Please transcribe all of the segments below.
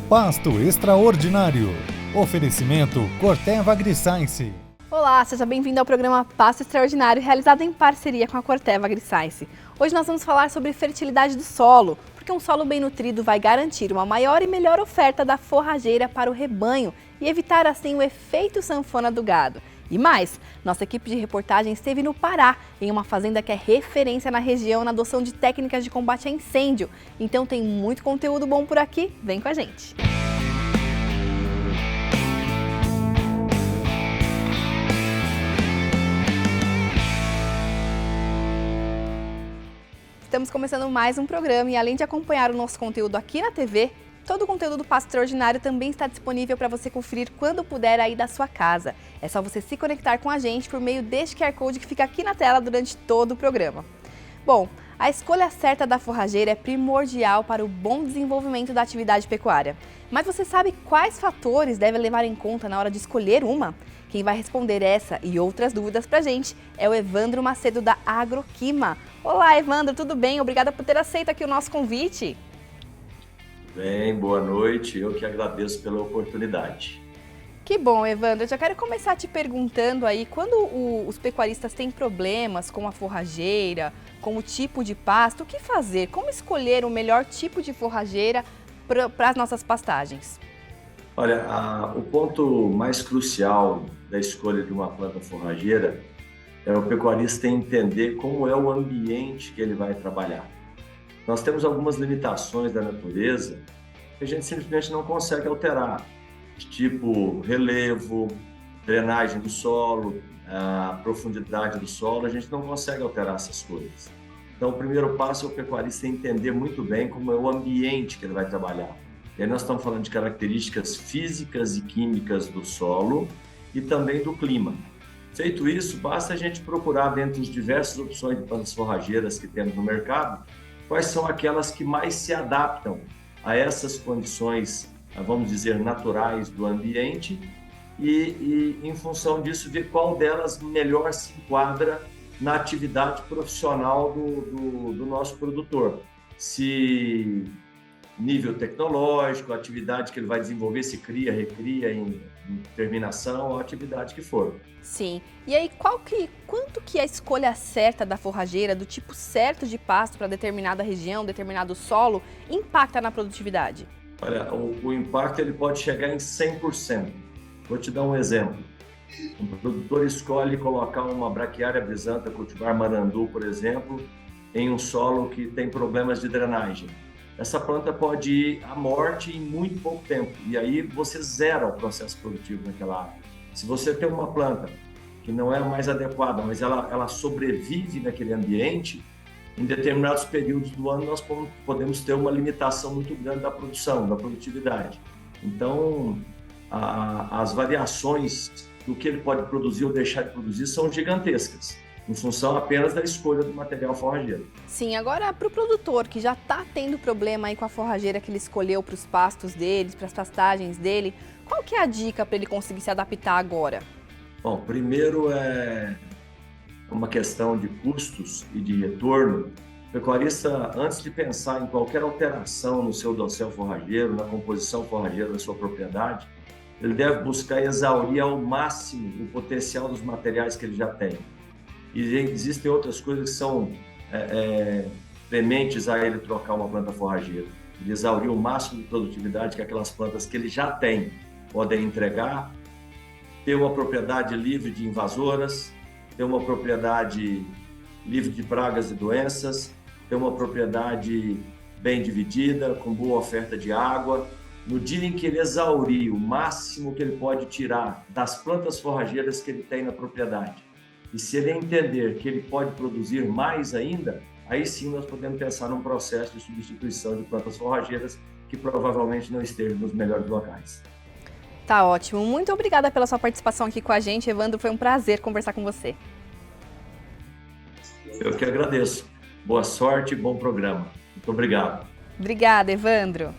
Pasto Extraordinário. Oferecimento Corteva AgriScience. Olá, seja bem-vindo ao programa Pasto Extraordinário, realizado em parceria com a Corteva AgriScience. Hoje nós vamos falar sobre fertilidade do solo, porque um solo bem nutrido vai garantir uma maior e melhor oferta da forrageira para o rebanho e evitar assim o efeito sanfona do gado. E mais, nossa equipe de reportagem esteve no Pará, em uma fazenda que é referência na região na adoção de técnicas de combate a incêndio. Então tem muito conteúdo bom por aqui, vem com a gente! Estamos começando mais um programa e além de acompanhar o nosso conteúdo aqui na TV, todo o conteúdo do Pasto Extraordinário também está disponível para você conferir quando puder aí da sua casa. É só você se conectar com a gente por meio deste QR Code que fica aqui na tela durante todo o programa. Bom, a escolha certa da forrageira é primordial para o bom desenvolvimento da atividade pecuária. Mas você sabe quais fatores deve levar em conta na hora de escolher uma? Quem vai responder essa e outras dúvidas para a gente é o Evandro Macedo da Agroquima. Olá, Evandro, tudo bem? Obrigada por ter aceito aqui o nosso convite. Bem, boa noite. Eu que agradeço pela oportunidade. Que bom, Evandro. Eu já quero começar te perguntando aí, quando os pecuaristas têm problemas com a forrageira, com o tipo de pasto, o que fazer? Como escolher o melhor tipo de forrageira para as nossas pastagens? Olha, o ponto mais crucial da escolha de uma planta forrageira é o pecuarista entender como é o ambiente que ele vai trabalhar. Nós temos algumas limitações da natureza que a gente simplesmente não consegue alterar, tipo relevo, drenagem do solo, a profundidade do solo, a gente não consegue alterar essas coisas. Então, o primeiro passo é o pecuarista entender muito bem como é o ambiente que ele vai trabalhar. E aí nós estamos falando de características físicas e químicas do solo e também do clima. Feito isso, basta a gente procurar dentro das diversas opções de plantas forrageiras que temos no mercado, quais são aquelas que mais se adaptam a essas condições, vamos dizer, naturais do ambiente e em função disso, ver qual delas melhor se enquadra na atividade profissional do nosso produtor. Se nível tecnológico, a atividade que ele vai desenvolver, se cria, recria em terminação, a atividade que for. Sim. E aí, quanto que a escolha certa da forrageira, do tipo certo de pasto para determinada região, determinado solo, impacta na produtividade? Olha, o impacto ele pode chegar em 100%. Vou te dar um exemplo. Um produtor escolhe colocar uma braquiária brisanta, cultivar marandu, por exemplo, em um solo que tem problemas de drenagem. Essa planta pode ir à morte em muito pouco tempo, e aí você zera o processo produtivo naquela área. Se você tem uma planta que não é a mais adequada, mas ela sobrevive naquele ambiente, em determinados períodos do ano nós podemos ter uma limitação muito grande da produção, da produtividade. Então, as variações do que ele pode produzir ou deixar de produzir são gigantescas, em função apenas da escolha do material forrageiro. Sim, agora para o produtor que já está tendo problema aí com a forrageira que ele escolheu para os pastos dele, para as pastagens dele, qual que é a dica para ele conseguir se adaptar agora? Bom, primeiro é uma questão de custos e de retorno. O pecuarista, antes de pensar em qualquer alteração no seu dossel forrageiro, na composição forrageira da sua propriedade, ele deve buscar exaurir ao máximo o potencial dos materiais que ele já tem. E existem outras coisas que são prementes a ele trocar uma planta forrageira. Ele exaurir o máximo de produtividade que aquelas plantas que ele já tem podem entregar, ter uma propriedade livre de invasoras, ter uma propriedade livre de pragas e doenças, ter uma propriedade bem dividida, com boa oferta de água. No dia em que ele exaurir o máximo que ele pode tirar das plantas forrageiras que ele tem na propriedade, e se ele entender que ele pode produzir mais ainda, aí sim nós podemos pensar num processo de substituição de plantas forrageiras que provavelmente não estejam nos melhores locais. Tá ótimo. Muito obrigada pela sua participação aqui com a gente, Evandro. Foi um prazer conversar com você. Eu que agradeço. Boa sorte e bom programa. Muito obrigado. Obrigada, Evandro.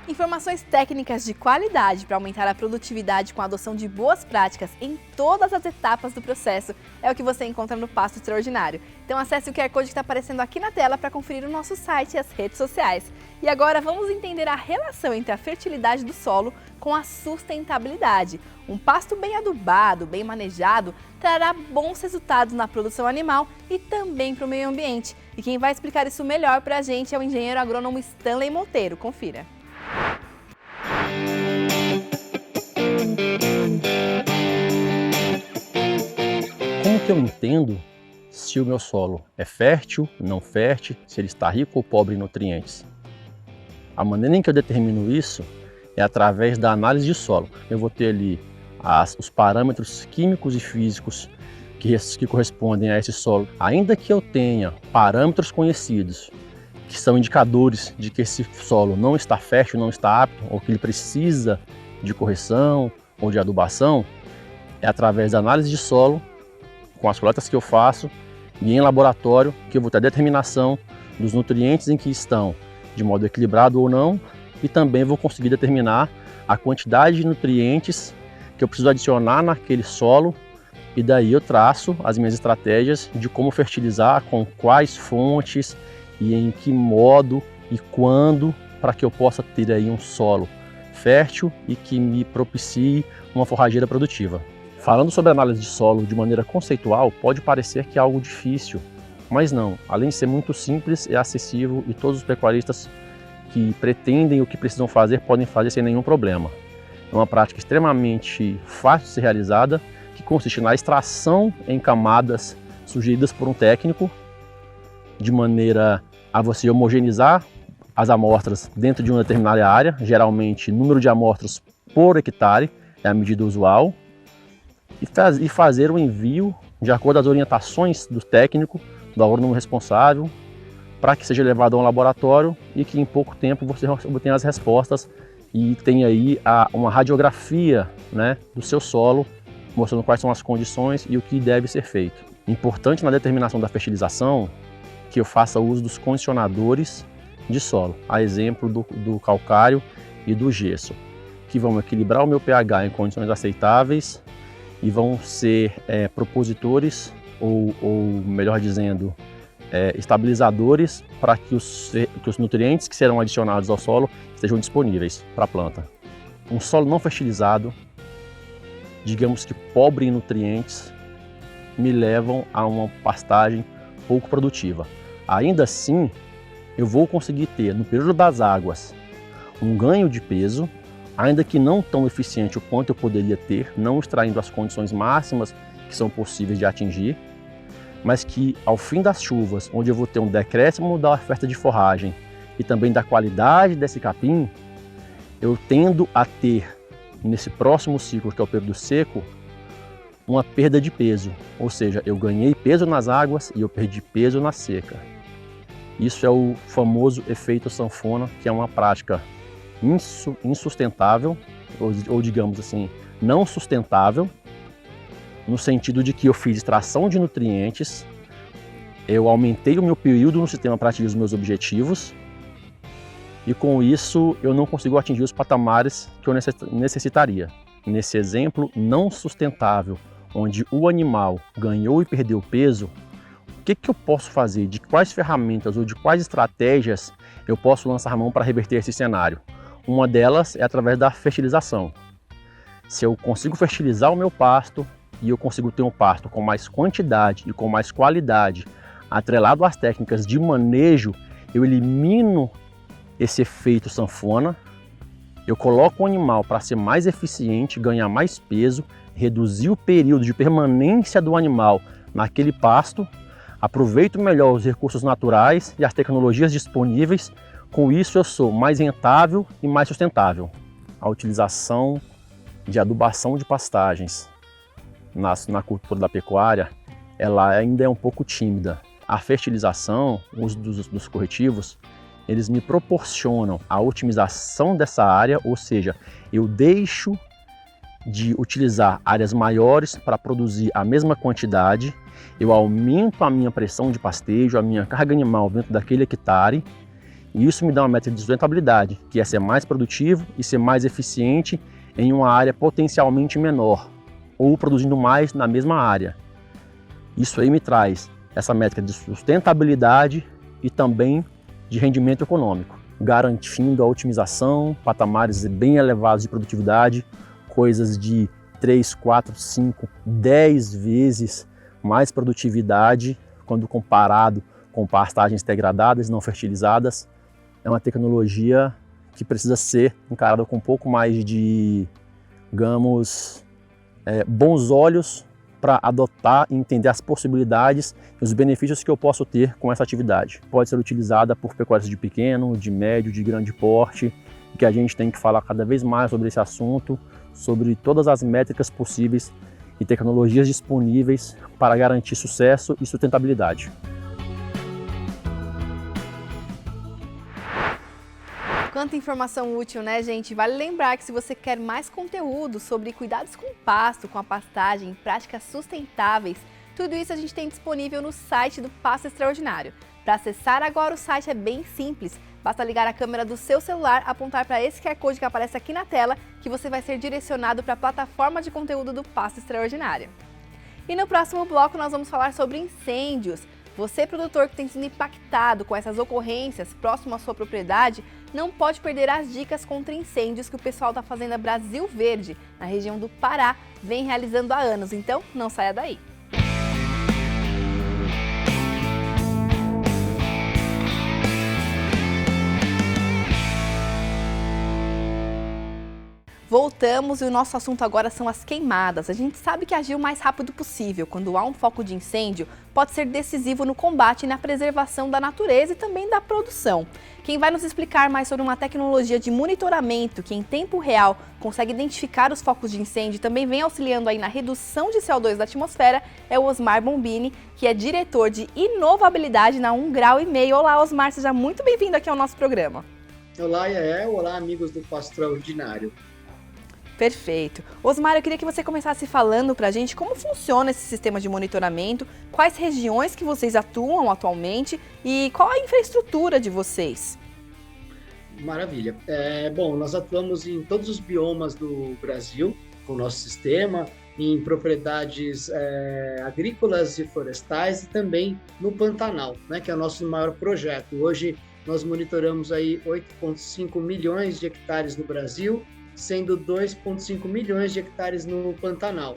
Informações técnicas de qualidade para aumentar a produtividade com a adoção de boas práticas em todas as etapas do processo é o que você encontra no Pasto Extraordinário. Então acesse o QR Code que está aparecendo aqui na tela para conferir o nosso site e as redes sociais. E agora vamos entender a relação entre a fertilidade do solo com a sustentabilidade. Um pasto bem adubado, bem manejado, trará bons resultados na produção animal e também para o meio ambiente. E quem vai explicar isso melhor para a gente é o engenheiro agrônomo Stanley Monteiro. Confira. Como que eu entendo se o meu solo é fértil, não fértil, se ele está rico ou pobre em nutrientes? A maneira em que eu determino isso é através da análise de solo. Eu vou ter ali os parâmetros químicos e físicos que correspondem a esse solo. Ainda que eu tenha parâmetros conhecidos, que são indicadores de que esse solo não está fértil, não está apto, ou que ele precisa de correção ou de adubação, é através da análise de solo, com as coletas que eu faço e em laboratório, que eu vou ter a determinação dos nutrientes em que estão, de modo equilibrado ou não, e também vou conseguir determinar a quantidade de nutrientes que eu preciso adicionar naquele solo, e daí eu traço as minhas estratégias de como fertilizar, com quais fontes e em que modo e quando, para que eu possa ter aí um solo fértil e que me propicie uma forrageira produtiva. Falando sobre análise de solo de maneira conceitual, pode parecer que é algo difícil, mas não. Além de ser muito simples, é acessível e todos os pecuaristas que pretendem o que precisam fazer podem fazer sem nenhum problema. É uma prática extremamente fácil de ser realizada, que consiste na extração em camadas sugeridas por um técnico, de maneira a você homogeneizar as amostras dentro de uma determinada área, geralmente número de amostras por hectare é a medida usual, e fazer o envio de acordo com as orientações do técnico, do agrônomo responsável, para que seja levado a um laboratório e que em pouco tempo você obtenha as respostas e tenha aí uma radiografia, né, do seu solo, mostrando quais são as condições e o que deve ser feito. Importante na determinação da fertilização que eu faça uso dos condicionadores de solo, a exemplo do calcário e do gesso, que vão equilibrar o meu pH em condições aceitáveis e vão ser propositores, ou melhor dizendo, estabilizadores para que os nutrientes que serão adicionados ao solo estejam disponíveis para a planta. Um solo não fertilizado, digamos que pobre em nutrientes, me levam a uma pastagem pouco produtiva. Ainda assim, eu vou conseguir ter, no período das águas, um ganho de peso, ainda que não tão eficiente o quanto eu poderia ter, não extraindo as condições máximas que são possíveis de atingir, mas que ao fim das chuvas, onde eu vou ter um decréscimo da oferta de forragem e também da qualidade desse capim, eu tendo a ter, nesse próximo ciclo, que é o período seco, uma perda de peso, ou seja, eu ganhei peso nas águas e eu perdi peso na seca. Isso é o famoso efeito sanfona, que é uma prática insustentável, ou digamos assim, não sustentável, no sentido de que eu fiz extração de nutrientes, eu aumentei o meu período no sistema para atingir os meus objetivos, e com isso eu não consigo atingir os patamares que eu necessitaria. Nesse exemplo não sustentável, onde o animal ganhou e perdeu peso, o que eu posso fazer? De quais ferramentas ou de quais estratégias eu posso lançar mão para reverter esse cenário? Uma delas é através da fertilização. Se eu consigo fertilizar o meu pasto e eu consigo ter um pasto com mais quantidade e com mais qualidade, atrelado às técnicas de manejo, eu elimino esse efeito sanfona, eu coloco o animal para ser mais eficiente, ganhar mais peso, reduzir o período de permanência do animal naquele pasto, aproveito melhor os recursos naturais e as tecnologias disponíveis. Com isso eu sou mais rentável e mais sustentável. A utilização de adubação de pastagens na cultura da pecuária, ela ainda é um pouco tímida. A fertilização, o uso dos corretivos, eles me proporcionam a otimização dessa área, ou seja, eu deixo de utilizar áreas maiores para produzir a mesma quantidade, eu aumento a minha pressão de pastejo, a minha carga animal dentro daquele hectare, E isso me dá uma métrica de sustentabilidade, que é ser mais produtivo e ser mais eficiente em uma área potencialmente menor, ou produzindo mais na mesma área. Isso aí me traz essa métrica de sustentabilidade e também de rendimento econômico, garantindo a otimização, patamares bem elevados de produtividade, coisas de 3, 4, 5, 10 vezes mais produtividade quando comparado com pastagens degradadas e não fertilizadas. É uma tecnologia que precisa ser encarada com um pouco mais de, digamos, bons olhos para adotar e entender as possibilidades e os benefícios que eu posso ter com essa atividade. Pode ser utilizada por pecuários de pequeno, de médio, de grande porte, e que a gente tem que falar cada vez mais sobre esse assunto, sobre todas as métricas possíveis e tecnologias disponíveis para garantir sucesso e sustentabilidade. Quanta informação útil, né, gente? Vale lembrar que se você quer mais conteúdo sobre cuidados com o pasto, com a pastagem, práticas sustentáveis, tudo isso a gente tem disponível no site do Pasto Extraordinário. Para acessar agora o site é bem simples. Basta ligar a câmera do seu celular, apontar para esse QR Code que aparece aqui na tela, que você vai ser direcionado para a plataforma de conteúdo do Pasto Extraordinário. E no próximo bloco nós vamos falar sobre incêndios. Você, produtor que tem sido impactado com essas ocorrências próximo à sua propriedade, não pode perder as dicas contra incêndios que o pessoal da Fazenda Brasil Verde, na região do Pará, vem realizando há anos. Então, não saia daí! Voltamos e o nosso assunto agora são as queimadas. A gente sabe que agir o mais rápido possível quando há um foco de incêndio pode ser decisivo no combate e na preservação da natureza e também da produção. Quem vai nos explicar mais sobre uma tecnologia de monitoramento que em tempo real consegue identificar os focos de incêndio e também vem auxiliando aí na redução de CO2 da atmosfera é o Osmar Bombini, que é diretor de inovabilidade na 1,5 Grau. Olá, Osmar, seja muito bem-vindo aqui ao nosso programa. Olá, Yael. Olá, amigos do Pasto Extraordinário. Perfeito. Osmar, eu queria que você começasse falando para a gente como funciona esse sistema de monitoramento, quais regiões que vocês atuam atualmente e qual a infraestrutura de vocês. Maravilha. Bom, nós atuamos em todos os biomas do Brasil com o nosso sistema, em propriedades agrícolas e florestais e também no Pantanal, né, que é o nosso maior projeto. Hoje nós monitoramos aí 8,5 milhões de hectares no Brasil, sendo 2,5 milhões de hectares no Pantanal.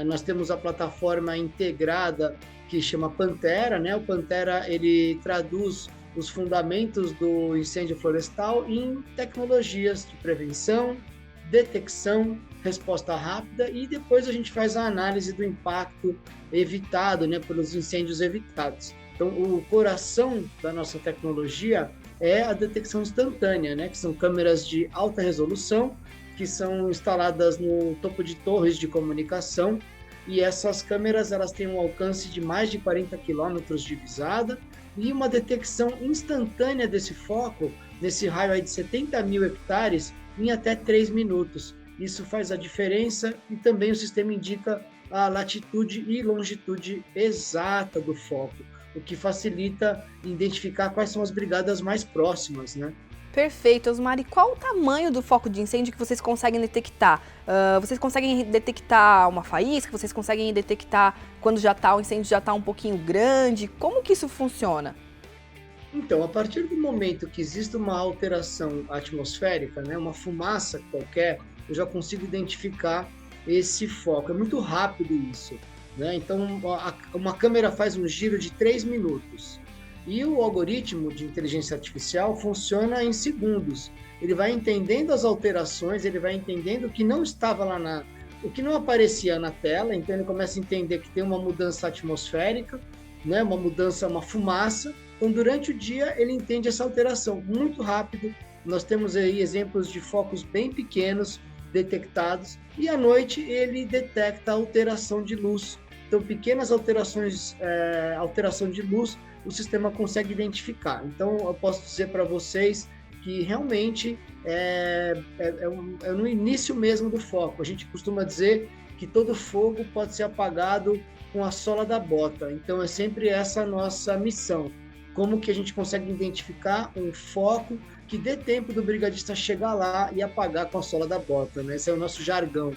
Nós temos a plataforma integrada que chama Pantera, né? O Pantera, ele traduz os fundamentos do incêndio florestal em tecnologias de prevenção, detecção, resposta rápida e depois a gente faz a análise do impacto evitado, né, pelos incêndios evitados. Então, o coração da nossa tecnologia é a detecção instantânea, né? Que são câmeras de alta resolução, que são instaladas no topo de torres de comunicação, e essas câmeras elas têm um alcance de mais de 40 quilômetros de visada e uma detecção instantânea desse foco, nesse raio aí de 70 mil hectares, em até 3 minutos. Isso faz a diferença e também o sistema indica a latitude e longitude exata do foco, o que facilita identificar quais são as brigadas mais próximas, né? Perfeito, Osmar. E qual o tamanho do foco de incêndio que vocês conseguem detectar? Vocês conseguem detectar uma faísca? Vocês conseguem detectar quando o incêndio já está um pouquinho grande? Como que isso funciona? Então, a partir do momento que existe uma alteração atmosférica, né, uma fumaça qualquer, eu já consigo identificar esse foco. É muito rápido isso, né? Então, uma câmera faz um giro de 3 minutos. E o algoritmo de inteligência artificial funciona em segundos. Ele vai entendendo as alterações, ele vai entendendo o que não estava lá o que não aparecia na tela, então ele começa a entender que tem uma mudança atmosférica, né, uma mudança, uma fumaça. Então, durante o dia, ele entende essa alteração muito rápido. Nós temos aí exemplos de focos bem pequenos detectados, e à noite ele detecta a alteração de luz. Então, pequenas alterações, alteração de luz, o sistema consegue identificar. Então, eu posso dizer para vocês que realmente é no início mesmo do foco. A gente costuma dizer que todo fogo pode ser apagado com a sola da bota. Então, é sempre essa a nossa missão. como que a gente consegue identificar um foco que dê tempo do brigadista chegar lá e apagar com a sola da bota, né? Esse é o nosso jargão.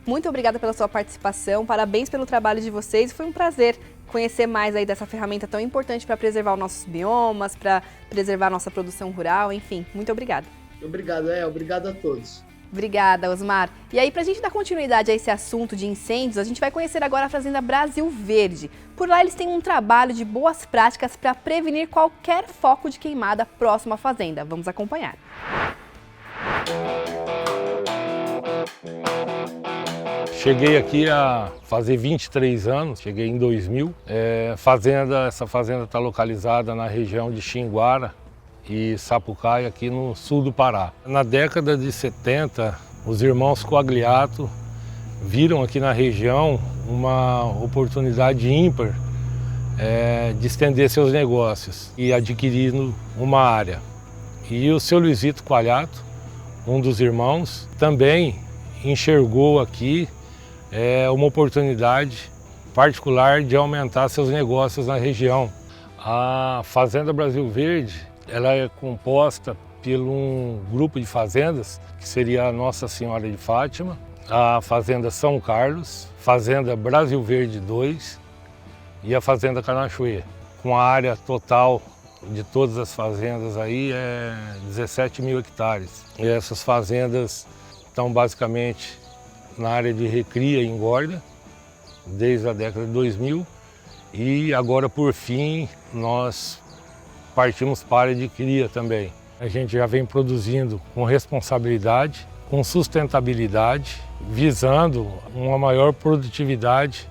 Muito obrigada pela sua participação, parabéns pelo trabalho de vocês, foi um prazer conhecer mais aí dessa ferramenta tão importante para preservar os nossos biomas, para preservar a nossa produção rural, enfim, muito obrigada. Obrigado, obrigado a todos. Obrigada, Osmar. E aí, para a gente dar continuidade a esse assunto de incêndios, a gente vai conhecer agora a Fazenda Brasil Verde. Por lá, eles têm um trabalho de boas práticas para prevenir qualquer foco de queimada próximo à fazenda. Vamos acompanhar. Cheguei aqui a fazer 23 anos, cheguei em 2000. Essa fazenda está localizada na região de Xinguara e Sapucaí, aqui no sul do Pará. Na década de 70, os irmãos Coagliato viram aqui na região uma oportunidade ímpar de estender seus negócios e adquirindo uma área. E o seu Luizito Coagliato, um dos irmãos, também enxergou aqui uma oportunidade particular de aumentar seus negócios na região. A Fazenda Brasil Verde, ela é composta por um grupo de fazendas, que seria a Nossa Senhora de Fátima, a Fazenda São Carlos, Fazenda Brasil Verde 2 e a Fazenda Canachuê. Com a área total de todas as fazendas aí é 17 mil hectares. E essas fazendas estão basicamente na área de recria e engorda, desde a década de 2000, e agora, por fim, nós partimos para a área de cria também. A gente já vem produzindo com responsabilidade, com sustentabilidade, visando uma maior produtividade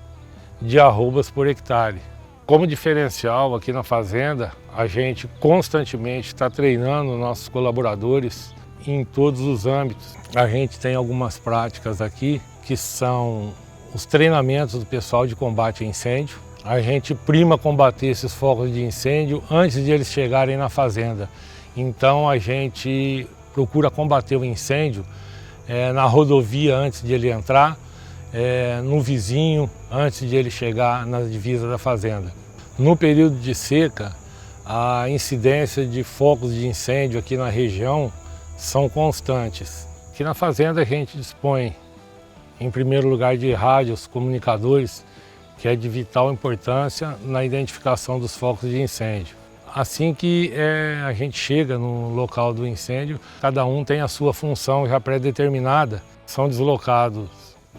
de arrobas por hectare. Como diferencial aqui na fazenda, a gente constantemente está treinando nossos colaboradores em todos os âmbitos. A gente tem algumas práticas aqui que são os treinamentos do pessoal de combate a incêndio. A gente prima combater esses focos de incêndio antes de eles chegarem na fazenda. Então a gente procura combater o incêndio na rodovia antes de ele entrar, no vizinho antes de ele chegar na divisa da fazenda. No período de seca, a incidência de focos de incêndio aqui na região são constantes. Aqui na fazenda a gente dispõe, em primeiro lugar, de rádios comunicadores, que é de vital importância na identificação dos focos de incêndio. Assim que a gente chega no local do incêndio, cada um tem a sua função já pré-determinada. São deslocados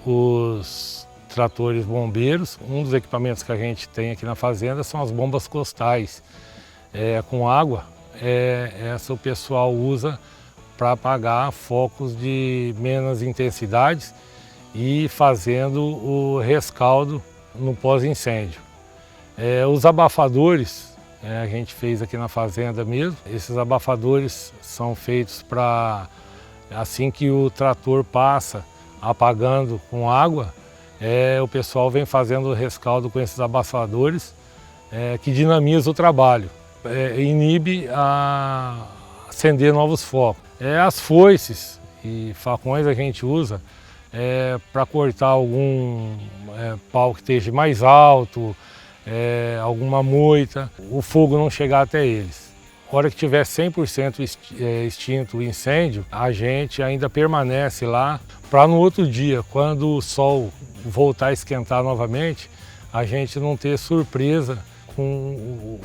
os tratores bombeiros. Um dos equipamentos que a gente tem aqui na fazenda são as bombas costais com água. Essa o pessoal usa para apagar focos de menos intensidades e fazendo o rescaldo no pós-incêndio. Os abafadores, a gente fez aqui na fazenda mesmo. Esses abafadores são feitos para, assim que o trator passa apagando com água, o pessoal vem fazendo o rescaldo com esses abafadores, que dinamiza o trabalho, inibe a acender novos focos. As foices e facões a gente usa para cortar algum pau que esteja mais alto, alguma moita, o fogo não chegar até eles. Na hora que tiver 100% extinto o incêndio, a gente ainda permanece lá para no outro dia, quando o sol voltar a esquentar novamente, a gente não ter surpresa com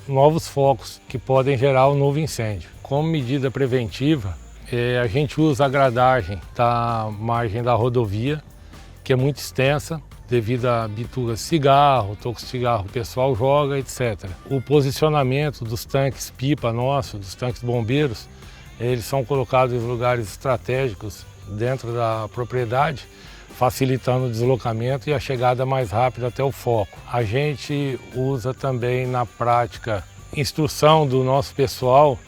novos focos que podem gerar um novo incêndio. Como medida preventiva, a gente usa a gradagem da margem da rodovia, que é muito extensa, devido a bitugas de cigarro, tocos de cigarro o pessoal joga, etc. O posicionamento dos tanques pipa nossos, dos tanques bombeiros, eles são colocados em lugares estratégicos dentro da propriedade, facilitando o deslocamento e a chegada mais rápida até o foco. A gente usa também na prática instrução do nosso pessoal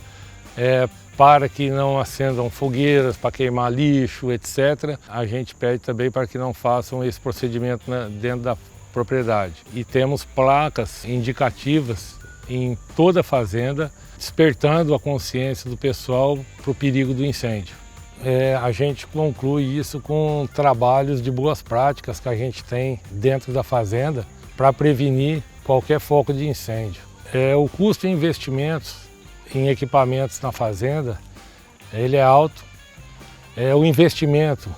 para que não acendam fogueiras, para queimar lixo, etc. A gente pede também para que não façam esse procedimento dentro da propriedade. E temos placas indicativas em toda a fazenda, despertando a consciência do pessoal para o perigo do incêndio. A gente conclui isso com trabalhos de boas práticas que a gente tem dentro da fazenda para prevenir qualquer foco de incêndio. O custo de investimentos em equipamentos na fazenda, ele é alto. O investimento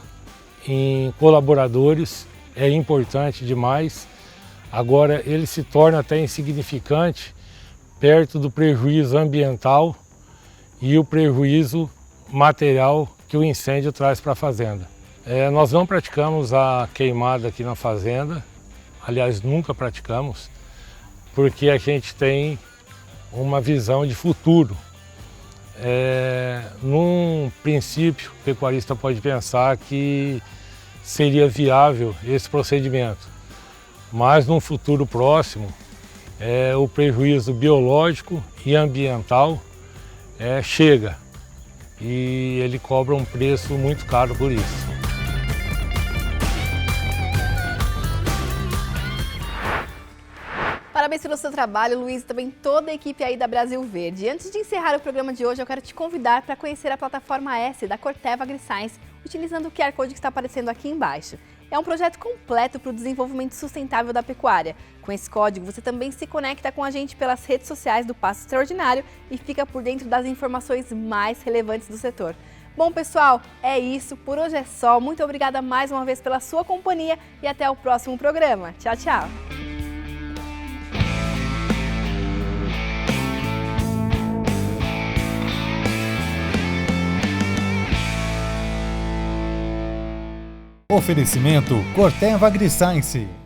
em colaboradores é importante demais. Agora, ele se torna até insignificante perto do prejuízo ambiental e o prejuízo material que o incêndio traz para a fazenda. Nós não praticamos a queimada aqui na fazenda, aliás, nunca praticamos, porque a gente tem uma visão de futuro. Num princípio, o pecuarista pode pensar que seria viável esse procedimento, mas num futuro próximo, o prejuízo biológico e ambiental chega e ele cobra um preço muito caro por isso. Parabéns pelo seu trabalho, Luiz, e também toda a equipe aí da Brasil Verde. Antes de encerrar o programa de hoje, eu quero te convidar para conhecer a plataforma S da Corteva AgriScience, utilizando o QR Code que está aparecendo aqui embaixo. É um projeto completo para o desenvolvimento sustentável da pecuária. Com esse código, você também se conecta com a gente pelas redes sociais do Pasto Extraordinário e fica por dentro das informações mais relevantes do setor. Bom, pessoal, é isso. Por hoje é só. Muito obrigada mais uma vez pela sua companhia e até o próximo programa. Tchau, tchau! Oferecimento Corteva AgriScience.